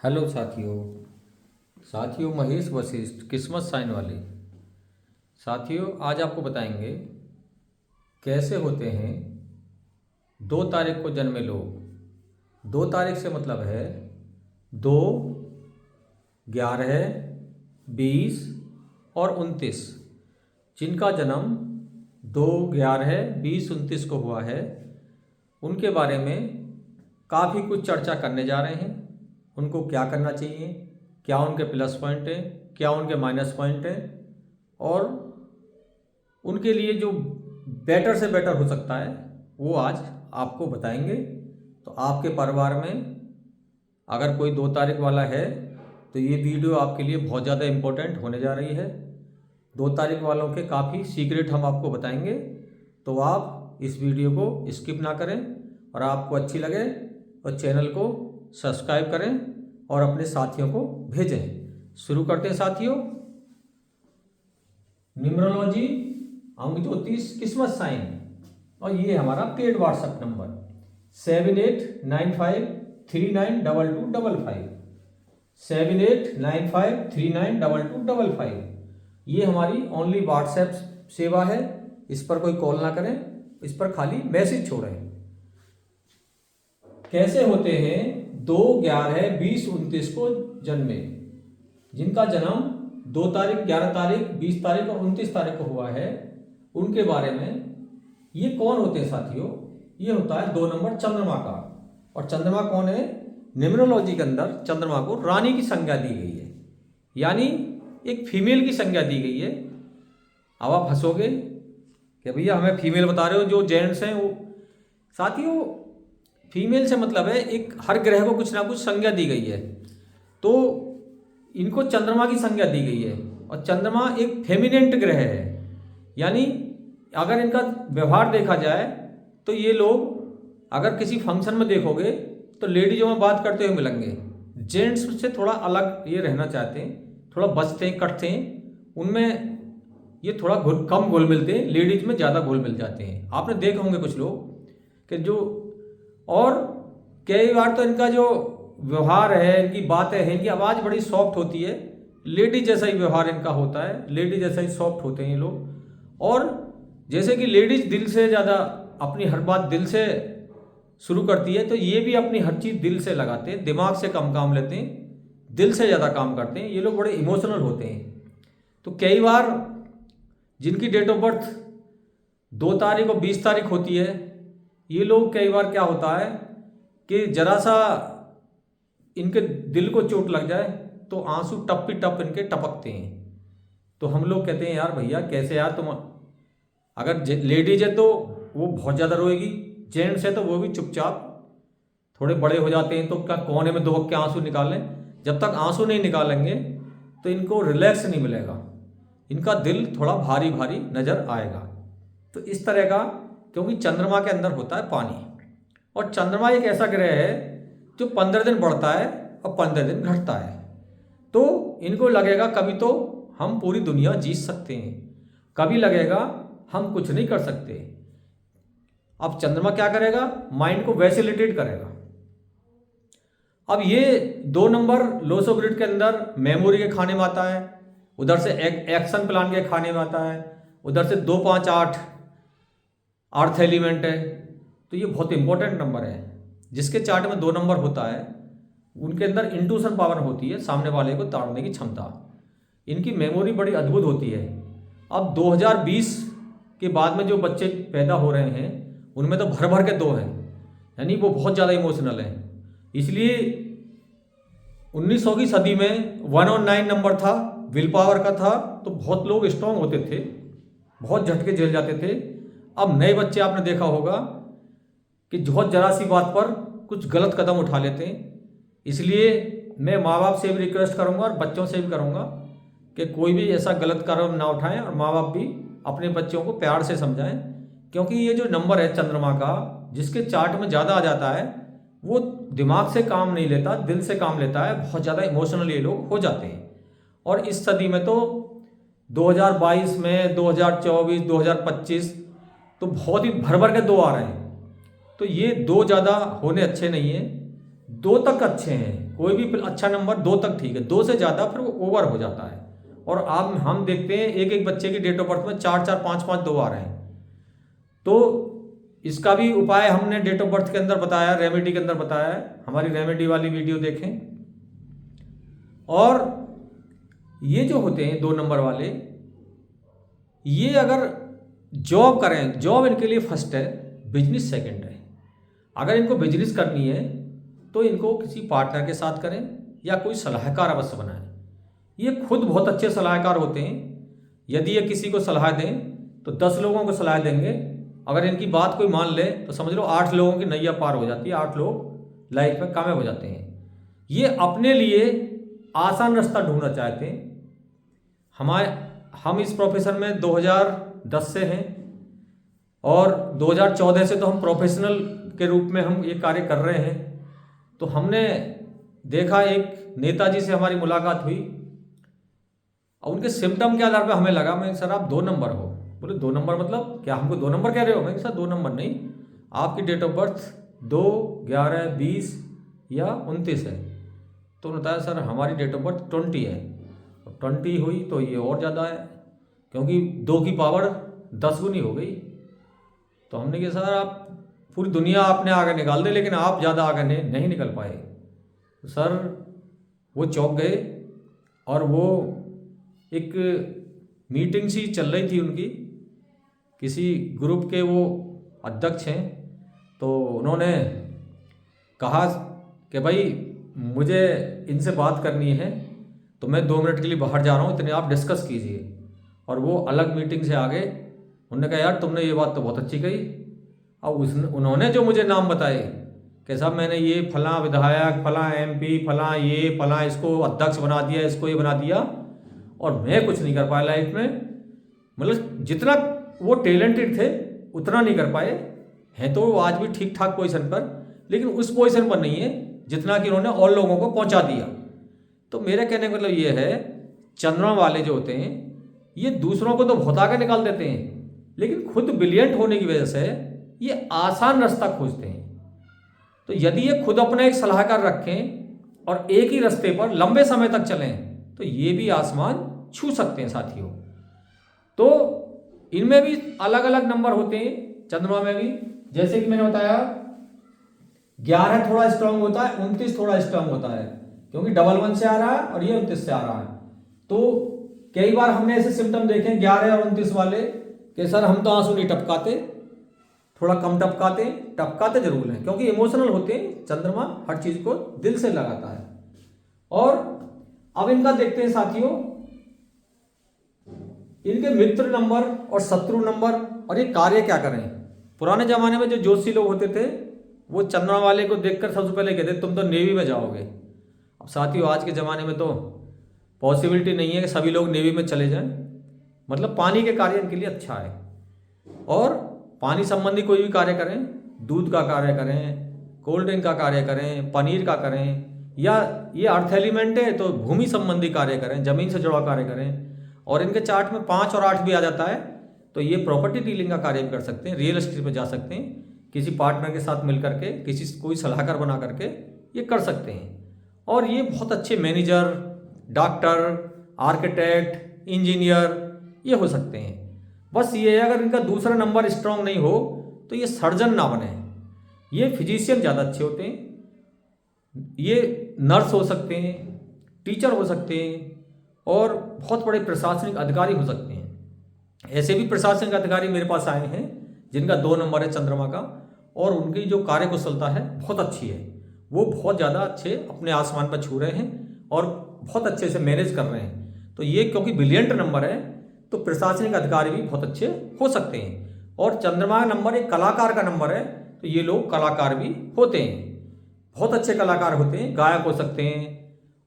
Hello साथियों महेश वशिष्ठ किस्मत sign वाले साथियों आज आपको बताएंगे कैसे होते हैं 2 तारीख को जन्मे लोग। 2 तारीख से मतलब है 2, 11, 20 और 29। जिनका जन्म 2, 11, 20, 29 को हुआ है उनके बारे में काफ़ी कुछ चर्चा करने जा रहे हैं। उनको क्या करना चाहिए, क्या उनके प्लस पॉइंट हैं, क्या उनके माइनस पॉइंट हैं और उनके लिए जो बेटर से बेटर हो सकता है वो आज आपको बताएंगे। तो आपके परिवार में अगर कोई 2 तारीख वाला है तो ये वीडियो आपके लिए बहुत ज़्यादा इम्पोर्टेंट होने जा रही है। 2 तारीख वालों के काफ़ी सीक्रेट हम आपको बताएंगे, तो आप इस वीडियो को स्किप ना करें और आपको अच्छी लगे और चैनल को सब्सक्राइब करें और अपने साथियों को भेजें। शुरू करते हैं साथियों। न्यूमरोलॉजी, अंक ज्योतिष, किस्मत साइन, और ये हमारा पेड व्हाट्सएप नंबर 7895392255 7895392255। ये हमारी ओनली व्हाट्सएप सेवा है। इस पर कोई कॉल ना करें, इस पर खाली मैसेज छोड़ें। कैसे होते हैं 2, 11, 20, 29 को जन्मे, जिनका जन्म 2 तारीख, 11 तारीख, 20 तारीख और 29 तारीख को हुआ है, उनके बारे में। ये कौन होते हैं साथियों? ये होता है 2 नंबर चंद्रमा का। और चंद्रमा कौन है? न्यूमरोलॉजी के अंदर चंद्रमा को रानी की संज्ञा दी गई है, यानी एक फीमेल की संज्ञा दी गई है। अब आप हंसोगे कि भैया हमें फीमेल बता रहे हो, जो जेंट्स हैं वो। साथियों फीमेल से मतलब है एक हर ग्रह को कुछ ना कुछ संज्ञा दी गई है, तो इनको चंद्रमा की संज्ञा दी गई है। और चंद्रमा एक फेमिनेंट ग्रह है, यानी अगर इनका व्यवहार देखा जाए तो ये लोग अगर किसी फंक्शन में देखोगे तो लेडीजों में बात करते हुए मिलेंगे। जेंट्स से थोड़ा अलग ये रहना चाहते हैं, थोड़ा बचते हैं, कटते हैं, उनमें ये थोड़ा कम घुल मिलते हैं, लेडीज में ज़्यादा घुल मिल जाते हैं। आपने देखे होंगे कुछ लोग कि जो, और कई बार तो इनका जो व्यवहार है, इनकी बातें हैं, इनकी आवाज़ बड़ी सॉफ्ट होती है। लेडी जैसा ही व्यवहार इनका होता है, लेडी जैसा ही सॉफ्ट होते हैं ये लोग। और जैसे कि लेडीज दिल से ज़्यादा अपनी हर बात दिल से शुरू करती है, तो ये भी अपनी हर चीज़ दिल से लगाते हैं, दिमाग से कम काम लेते हैं, दिल से ज़्यादा काम करते हैं। ये लोग बड़े इमोशनल होते हैं। तो कई बार जिनकी डेट ऑफ बर्थ 2 तारीख और 20 तारीख होती है, ये लोग कई बार क्या होता है कि जरा सा इनके दिल को चोट लग जाए तो आंसू टप टप इनके टपकते हैं। तो हम लोग कहते हैं यार भैया कैसे यार तुम, अगर लेडीज है तो वो बहुत ज़्यादा रोएगी, जेंट्स है तो वो भी चुपचाप थोड़े बड़े हो जाते हैं, तो क्या कोने में दबक के आंसू निकालें। जब तक आंसू नहीं निकालेंगे तो इनको रिलैक्स नहीं मिलेगा, इनका दिल थोड़ा भारी भारी नज़र आएगा। तो इस तरह का, क्योंकि चंद्रमा के अंदर होता है पानी, और चंद्रमा एक ऐसा ग्रह है जो 15 दिन बढ़ता है और 15 दिन घटता है। तो इनको लगेगा कभी तो हम पूरी दुनिया जीत सकते हैं, कभी लगेगा हम कुछ नहीं कर सकते। अब चंद्रमा क्या करेगा? माइंड को वैसिलिटेट करेगा। अब ये 2 नंबर लॉस ऑफ ग्रिड के अंदर मेमोरी के खाने में आता है, उधर से एक्शन प्लान के खाने में आता है, उधर से 2, 5, 8 अर्थ एलिमेंट है। तो ये बहुत इंपॉर्टेंट नंबर है। जिसके चार्ट में 2 नंबर होता है उनके अंदर इंट्यूशन पावर होती है, सामने वाले को ताड़ने की क्षमता। इनकी मेमोरी बड़ी अद्भुत होती है। अब 2020 के बाद में जो बच्चे पैदा हो रहे हैं उनमें तो भर भर के 2 हैं, यानी वो बहुत ज़्यादा इमोशनल हैं। इसलिए 1900 की सदी में 1 और 9 नंबर था, विल पावर का था, तो बहुत लोग स्ट्रांग होते थे, बहुत झटके झेल जाते थे। अब नए बच्चे आपने देखा होगा कि बहुत जरा सी बात पर कुछ गलत कदम उठा लेते हैं। इसलिए मैं माँ बाप से भी रिक्वेस्ट करूँगा और बच्चों से भी करूँगा कि कोई भी ऐसा गलत कदम ना उठाएं, और माँ बाप भी अपने बच्चों को प्यार से समझाएं। क्योंकि ये जो नंबर है चंद्रमा का, जिसके चार्ट में ज़्यादा आ जाता है, वो दिमाग से काम नहीं लेता, दिल से काम लेता है। बहुत ज़्यादा इमोशनल ये लोग हो जाते हैं। और इस सदी में तो 2022 में, 2024, 2025 तो बहुत ही भर भर के 2 आ रहे हैं। तो ये 2 ज़्यादा होने अच्छे नहीं हैं। 2 तक अच्छे हैं, कोई भी अच्छा नंबर 2 तक ठीक है, 2 से ज़्यादा फिर वो ओवर हो जाता है। और आप हम देखते हैं एक एक बच्चे की डेट ऑफ बर्थ में 4 4 5 5 2 आ रहे हैं। तो इसका भी उपाय हमने डेट ऑफ बर्थ के अंदर बताया, रेमेडी के अंदर बताया है, हमारी रेमेडी वाली वीडियो देखें। और ये जो होते हैं 2 नंबर वाले, ये अगर जॉब करें, जॉब इनके लिए फर्स्ट है, बिजनेस सेकंड है। अगर इनको बिजनेस करनी है तो इनको किसी पार्टनर के साथ करें या कोई सलाहकार अवश्य बनाएं। ये खुद बहुत अच्छे सलाहकार होते हैं। यदि ये किसी को सलाह दें तो 10 लोगों को सलाह देंगे, अगर इनकी बात कोई मान ले तो समझ लो 8 लोगों की नैया पार हो जाती है, 8 लोग लाइफ में कामयाब हो जाते हैं। ये अपने लिए आसान रास्ता ढूंढना चाहते हैं। हम इस प्रोफेशन में 2010 से हैं और 2014 से तो हम प्रोफेशनल के रूप में हम ये कार्य कर रहे हैं। तो हमने देखा, एक नेताजी से हमारी मुलाकात हुई और उनके सिम्टम के आधार पर हमें लगा, मैं सर आप 2 नंबर हो। बोले 2 नंबर मतलब क्या हमको 2 नंबर कह रहे हो? मैं सर 2 नंबर नहीं, आपकी डेट ऑफ बर्थ 2, 11, 20 या 29 है। तो उन्होंने बताया सर हमारी डेट ऑफ बर्थ 20 है। 20 हुई तो ये और ज़्यादा है, क्योंकि 2 की पावर 10 गुनी हो गई। तो हमने कहा सर आप पूरी दुनिया आपने आगे निकाल दे, लेकिन आप ज़्यादा आगे नहीं निकल पाए। तो सर वो चौंक गए और वो एक मीटिंग सी चल रही थी उनकी, किसी ग्रुप के वो अध्यक्ष हैं। तो उन्होंने कहा कि भाई मुझे इनसे बात करनी है, तो मैं 2 मिनट के लिए बाहर जा रहा हूँ, इतने आप डिस्कस कीजिए। और वो अलग मीटिंग से आ गए। उन्होंने कहा यार तुमने ये बात तो बहुत अच्छी कही। अब उन्होंने जो मुझे नाम बताए कि साहब मैंने ये फलां विधायक, फलां MP, फलां ये फलां इसको अध्यक्ष बना दिया, इसको ये बना दिया, और मैं कुछ नहीं कर पाया लाइफ में। मतलब जितना वो टैलेंटेड थे उतना नहीं कर पाए हैं। तो वो आज भी ठीक ठाक पोजीशन पर, लेकिन उस पोजीशन पर नहीं है जितना कि उन्होंने और लोगों को पहुंचा दिया। तो मेरा कहने का मतलब ये है, चंद्रमा वाले जो होते हैं ये दूसरों को तो बहुत आगे निकाल देते हैं, लेकिन खुद ब्रिलियंट होने की वजह से ये आसान रास्ता खोजते हैं। तो यदि ये खुद अपना एक सलाहकार रखें और एक ही रास्ते पर लंबे समय तक चलें तो ये भी आसमान छू सकते हैं साथियों। तो इनमें भी अलग अलग नंबर होते हैं, चंद्रमा में भी। जैसे कि मैंने बताया 11 थोड़ा स्ट्रांग होता है, 29 थोड़ा स्ट्रांग होता है, क्योंकि 11 से आ रहा है और ये 29 से आ रहा है। तो कई बार हमने ऐसे सिम्टम देखे 11 और 29 वाले कि सर हम तो आंसू नहीं टपकाते, थोड़ा कम टपकाते जरूर हैं, क्योंकि इमोशनल होते हैं। चंद्रमा हर चीज को दिल से लगाता है। और अब इनका देखते हैं साथियों, इनके मित्र नंबर और शत्रु नंबर और ये कार्य क्या करें। पुराने जमाने में जो जोशी लोग होते थे वो चंद्रमा वाले को देखकर सबसे पहले कहते तुम तो नेवी में जाओगे। अब साथियों आज के ज़माने में तो पॉसिबिलिटी नहीं है कि सभी लोग नेवी में चले जाएं। मतलब पानी के कार्य इनके लिए अच्छा है, और पानी संबंधी कोई भी कार्य करें, दूध का कार्य करें, कोल्ड ड्रिंक का कार्य करें, पनीर का करें, या ये अर्थ एलिमेंट है तो भूमि संबंधी कार्य करें, ज़मीन से जुड़ा कार्य करें। और इनके चार्ट में 5 और 8 भी आ जाता है, तो ये प्रॉपर्टी डीलिंग का कार्य भी कर सकते हैं, रियल एस्टेट में जा सकते हैं, किसी पार्टनर के साथ मिल करके, कोई सलाहकार बना करके ये कर सकते हैं। और ये बहुत अच्छे मैनेजर, डॉक्टर, आर्किटेक्ट, इंजीनियर ये हो सकते हैं। बस ये अगर इनका दूसरा नंबर स्ट्रांग नहीं हो तो ये सर्जन ना बने। ये फिजिशियन ज़्यादा अच्छे होते हैं, ये नर्स हो सकते हैं, टीचर हो सकते हैं, और बहुत बड़े प्रशासनिक अधिकारी हो सकते हैं। ऐसे भी प्रशासनिक अधिकारी मेरे पास आए हैं जिनका 2 नंबर है चंद्रमा का, और उनकी जो कार्यकुशलता है बहुत अच्छी है। वो बहुत ज़्यादा अच्छे अपने आसमान पर छू रहे हैं और बहुत अच्छे से मैनेज कर रहे हैं। तो ये क्योंकि ब्रिलियंट नंबर है तो प्रशासनिक अधिकारी भी बहुत अच्छे हो सकते हैं। और चंद्रमा का नंबर एक कलाकार का नंबर है, तो ये लोग कलाकार भी होते हैं, बहुत अच्छे कलाकार होते हैं, गायक हो सकते हैं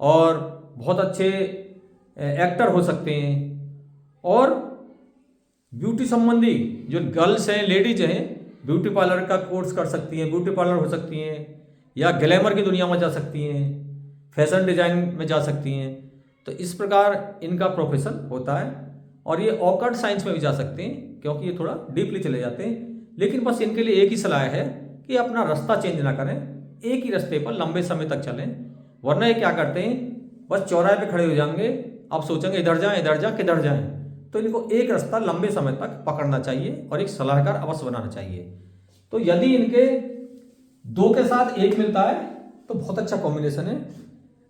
और बहुत अच्छे एक्टर हो सकते हैं। और ब्यूटी संबंधी जो गर्ल्स हैं, लेडीज हैं, ब्यूटी पार्लर का कोर्स कर सकती हैं, ब्यूटी पार्लर हो सकती हैं, या ग्लैमर की दुनिया में जा सकती हैं, फैशन डिजाइन में जा सकती हैं। तो इस प्रकार इनका प्रोफेशन होता है। और ये ऑकल्ट साइंस में भी जा सकते हैं, क्योंकि ये थोड़ा डीपली चले जाते हैं। लेकिन बस इनके लिए एक ही सलाह है कि अपना रास्ता चेंज ना करें, एक ही रास्ते पर लंबे समय तक चलें, वरना ये क्या करते हैं, बस चौराहे पे खड़े हो जाएंगे, अब सोचेंगे इधर जाएं किधर जाएं। तो इनको एक रास्ता लंबे समय तक पकड़ना चाहिए और एक सलाहकार अवश्य बनाना चाहिए। तो यदि इनके 2 के साथ 1 मिलता है तो बहुत अच्छा कॉम्बिनेशन है।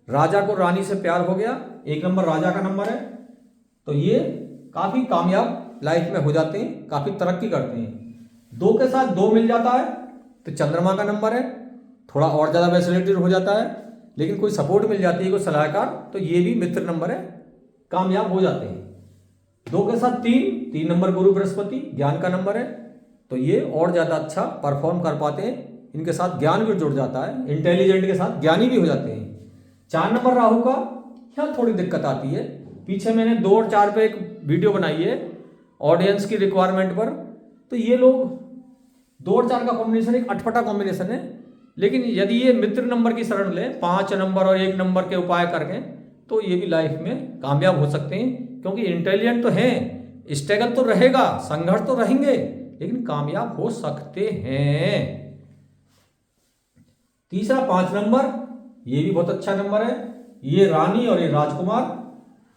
राजा को रानी से प्यार हो गया, 1 नंबर राजा का नंबर है, तो ये काफ़ी कामयाब लाइफ में हो जाते हैं, काफ़ी तरक्की करते हैं। 2 के साथ 2 मिल जाता है तो चंद्रमा का नंबर है, थोड़ा और ज़्यादा फैसिलिटेड हो जाता है, लेकिन कोई सपोर्ट मिल जाती है, कोई सलाहकार, तो ये भी मित्र नंबर है, कामयाब हो जाते हैं। 2 के साथ 3 नंबर गुरु बृहस्पति ज्ञान का नंबर है, तो ये और ज़्यादा अच्छा परफॉर्म कर पाते हैं। इनके साथ ज्ञान भी जुड़ जाता है, इंटेलिजेंट के साथ ज्ञानी भी हो जाते हैं। 4 नंबर राहु का यहाँ थोड़ी दिक्कत आती है। पीछे मैंने 2 और 4 पे एक वीडियो बनाई है ऑडियंस की रिक्वायरमेंट पर, तो ये लोग 2 और 4 का कॉम्बिनेशन एक अटपटा कॉम्बिनेशन है, लेकिन यदि ये मित्र नंबर की शरण लें, 5 नंबर और 1 नंबर के उपाय करके, तो ये भी लाइफ में कामयाब हो सकते हैं, क्योंकि इंटेलिजेंट तो हैं, स्ट्रगल तो रहेगा, संघर्ष तो रहेंगे, लेकिन कामयाब हो सकते हैं। तीसरा 5 नंबर, ये भी बहुत अच्छा नंबर है, ये रानी और ये राजकुमार,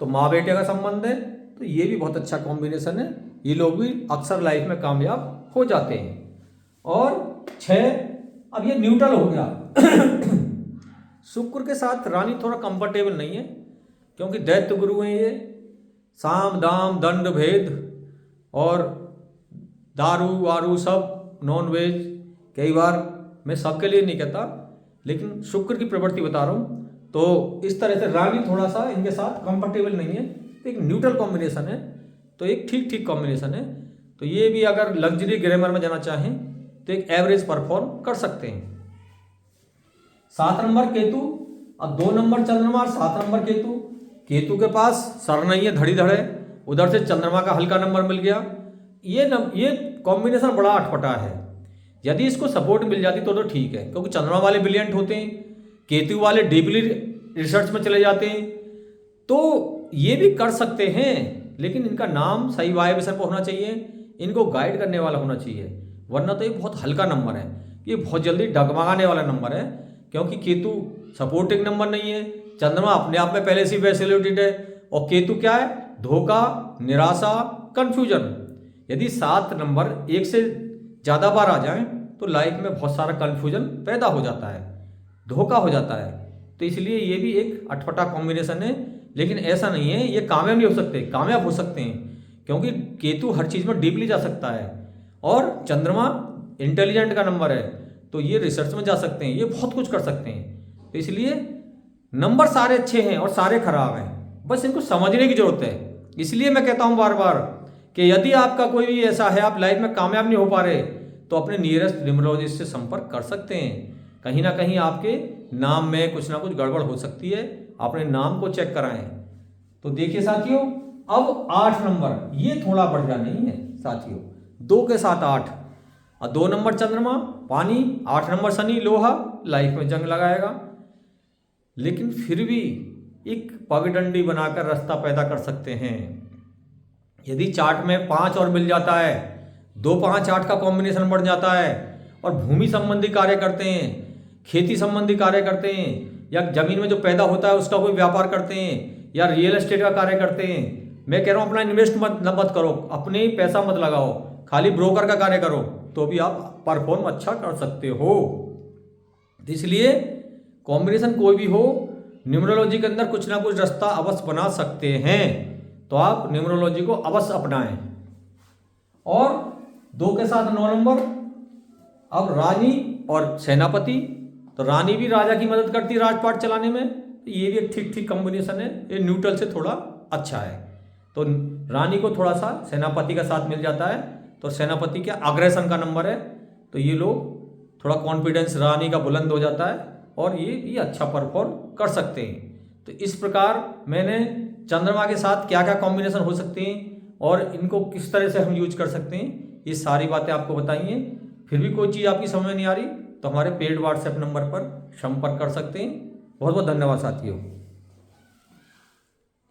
तो माँ बेटे का संबंध है, तो ये भी बहुत अच्छा कॉम्बिनेशन है। ये लोग भी अक्सर लाइफ में कामयाब हो जाते हैं। और 6, अब ये न्यूट्रल हो गया शुक्र के साथ रानी थोड़ा कंफर्टेबल नहीं है, क्योंकि दैत्य गुरु हैं ये, साम दाम दंड भेद और दारू वारू सब नॉन वेज, कई बार मैं सबके लिए नहीं कहता, लेकिन शुक्र की प्रवृत्ति बता रहा हूँ, तो इस तरह से रानी थोड़ा सा इनके साथ कंफर्टेबल नहीं है। एक न्यूट्रल कॉम्बिनेशन है, तो एक ठीक कॉम्बिनेशन है, तो ये भी अगर लग्जरी ग्लैमर में जाना चाहें तो एक एवरेज परफॉर्म कर सकते हैं। 7 नंबर केतु, अब 2 नंबर चंद्रमा, 7 नंबर केतु। केतु के पास सर नहीं है, धड़ी धड़ है, उधर से चंद्रमा का हल्का नंबर मिल गया। ये कॉम्बिनेशन बड़ा अटपटा है। यदि इसको सपोर्ट मिल जाती तो ठीक है, क्योंकि चंद्रमा वाले ब्रिलियंट होते हैं, केतु वाले डीपली रिसर्च में चले जाते हैं, तो ये भी कर सकते हैं, लेकिन इनका नाम सही वाइब्रेशन पर होना चाहिए, इनको गाइड करने वाला होना चाहिए, वरना तो ये बहुत हल्का नंबर है, ये बहुत जल्दी डगमगाने वाला नंबर है, क्योंकि केतु सपोर्टिंग नंबर नहीं है, चंद्रमा अपने आप में पहले से ही फैसिलिटेड है, और केतु क्या है, धोखा, निराशा, कंफ्यूजन। यदि 7 नंबर 1 से ज़्यादा बार आ जाएं तो लाइफ में बहुत सारा कंफ्यूजन पैदा हो जाता है, धोखा हो जाता है, तो इसलिए ये भी एक अटपटा कॉम्बिनेशन है। लेकिन ऐसा नहीं है ये कामयाब नहीं हो सकते, कामयाब हो सकते हैं, क्योंकि केतु हर चीज़ में डीपली जा सकता है, और चंद्रमा इंटेलिजेंट का नंबर है, तो ये रिसर्च में जा सकते हैं, ये बहुत कुछ कर सकते हैं। तो इसलिए नंबर सारे अच्छे हैं और सारे खराब हैं, बस इनको समझने की जरूरत है। इसलिए मैं कहता हूँ बार बार कि यदि आपका कोई भी ऐसा है, आप लाइफ में कामयाब नहीं हो पा रहे, तो अपने नियरेस्ट न्यूमरोलॉजिस्ट से संपर्क कर सकते हैं। कहीं ना कहीं आपके नाम में कुछ ना कुछ गड़बड़ हो सकती है, अपने नाम को चेक कराएं। तो देखिए साथियों, अब 8 नंबर, ये थोड़ा बढ़िया नहीं है साथियों। 2 के साथ 8, और 2 नंबर चंद्रमा पानी, 8 नंबर शनि लोहा, लाइफ में जंग लगाएगा, लेकिन फिर भी एक पगडंडी बनाकर रास्ता पैदा कर सकते हैं। यदि चार्ट में 5 और मिल जाता है, 2 5 8 का कॉम्बिनेशन बढ़ जाता है, और भूमि संबंधी कार्य करते हैं, खेती संबंधी कार्य करते हैं, या जमीन में जो पैदा होता है उसका कोई व्यापार करते हैं, या रियल एस्टेट का कार्य करते हैं, मैं कह रहा हूँ अपना इन्वेस्ट मत करो, अपने पैसा मत लगाओ, खाली ब्रोकर का कार्य करो, तो भी आप परफॉर्म अच्छा कर सकते हो। इसलिए कॉम्बिनेशन कोई भी हो, न्यूमरोलॉजी के अंदर कुछ ना कुछ रास्ता अवश्य बना सकते हैं, तो आप न्यूमरोलॉजी को अवश्य अपनाएं। और 2 के साथ 9 नंबर, अब रानी और सेनापति, तो रानी भी राजा की मदद करती है राजपाट चलाने में, तो ये भी एक ठीक कॉम्बिनेशन है, ये न्यूट्रल से थोड़ा अच्छा है। तो रानी को थोड़ा सा सेनापति का साथ मिल जाता है, तो सेनापति क्या अग्रेशन का नंबर है, तो ये लोग थोड़ा कॉन्फिडेंस रानी का बुलंद हो जाता है, और ये भी अच्छा परफॉर्म कर सकते हैं। तो इस प्रकार मैंने चंद्रमा के साथ क्या क्या कॉम्बिनेशन हो सकते हैं और इनको किस तरह से हम यूज कर सकते हैं, ये सारी बातें आपको बताई हैं। फिर भी कोई चीज़ आपकी समझ में नहीं आ रही तो हमारे पेड व्हाट्सएप नंबर पर संपर्क कर सकते हैं। बहुत बहुत धन्यवाद साथियों।